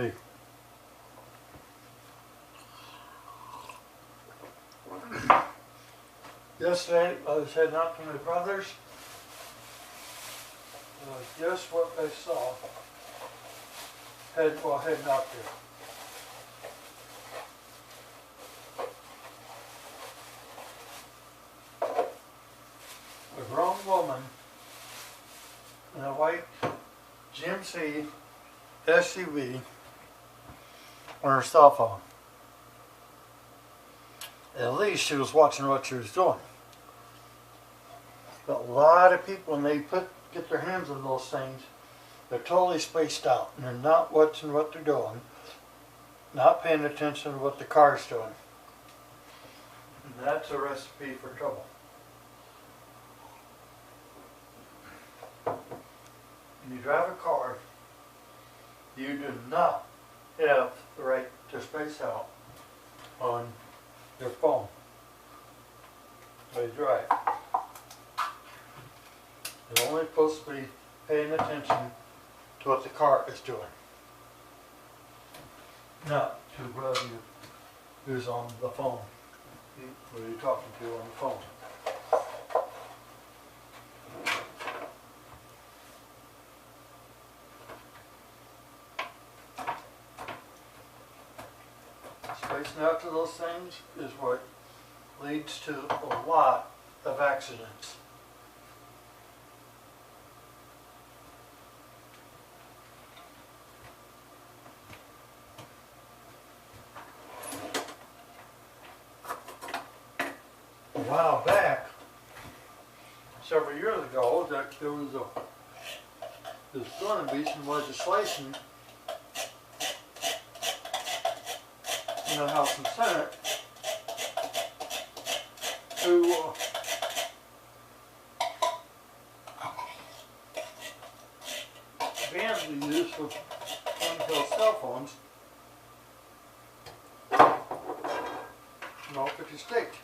Hey. Yesterday I was heading out to my brother's. Guess what I saw heading out there. A grown woman in a white GMC SUV on her cell phone. At least she was watching what she was doing. But a lot of people, when they get their hands on those things, they're totally spaced out and they're not watching what they're doing, not paying attention to what the car's doing. And that's a recipe for trouble. When you drive a car, you do not have the right to space out on your phone while you drive. You're only supposed to be paying attention to what the car is doing, not to whoever who's on the phone, who you're talking to on the phone. Spacing out to those things is what leads to a lot of accidents. A while back, several years ago, that there was going to be some legislation in the House and Senate to ban the use of handheld cell phones in all 50 states.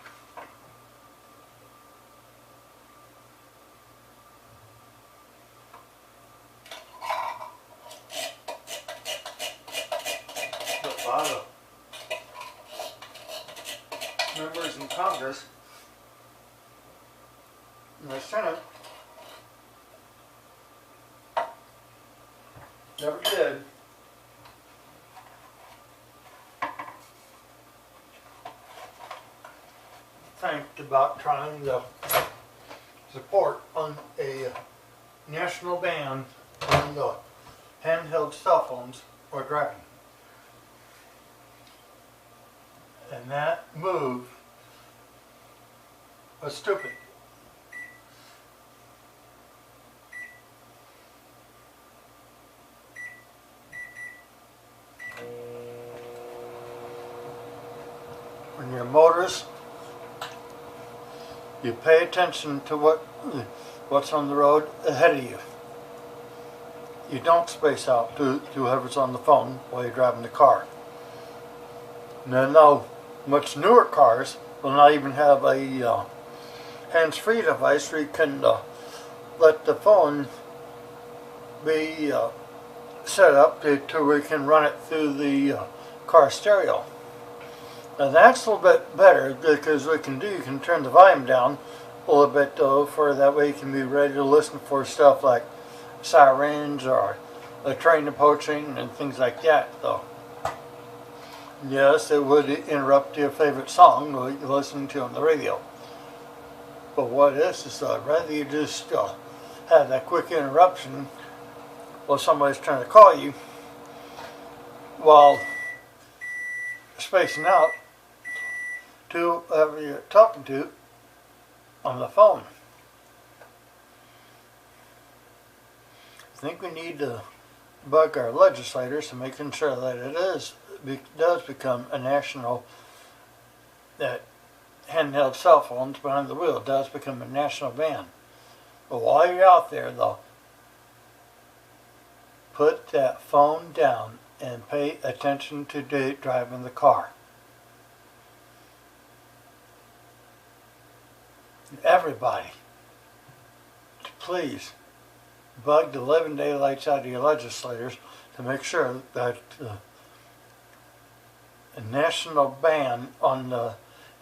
A lot of members in Congress and the Senate never did think about trying to support on a national ban on the handheld cell phones or driving. And that move was stupid. When you're a motorist, you pay attention to what's on the road ahead of you. You don't space out to whoever's on the phone while you're driving the car. No, much newer cars will not even have a hands-free device where you can let the phone be set up to where you can run it through the car stereo. Now that's a little bit better because what you can turn the volume down a little bit for that way you can be ready to listen for stuff like sirens or a train approaching and things like that though. Yes, it would interrupt your favorite song that you're listening to on the radio. But what is rather you just have that quick interruption while somebody's trying to call you while spacing out to whoever you're talking to on the phone. I think we need to bug our legislators to making sure that it does become a national, that handheld cell phones behind the wheel does become a national ban. But while you're out there though, put that phone down and pay attention to driving the car. Everybody, please bug the living daylights out of your legislators to make sure that a national ban on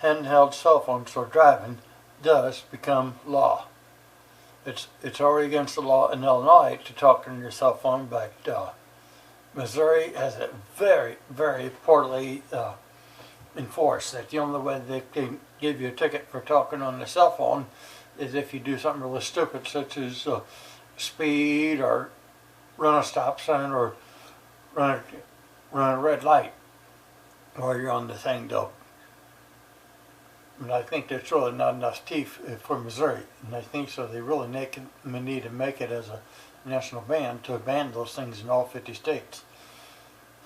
handheld cell phones for driving does become law. It's already against the law in Illinois to talk on your cell phone, but Missouri has it very, very poorly enforced. That the only way they can give you a ticket for talking on the cell phone is if you do something really stupid, such as speed or run a stop sign or run a red light while you're on the thing, though. And I think there's really not enough teeth for Missouri, and I think so. They really need to make it as a national ban to ban those things in all 50 states.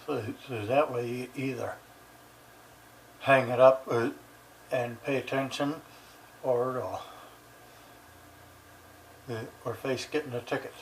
So that way you either hang it up and pay attention, or face getting a ticket.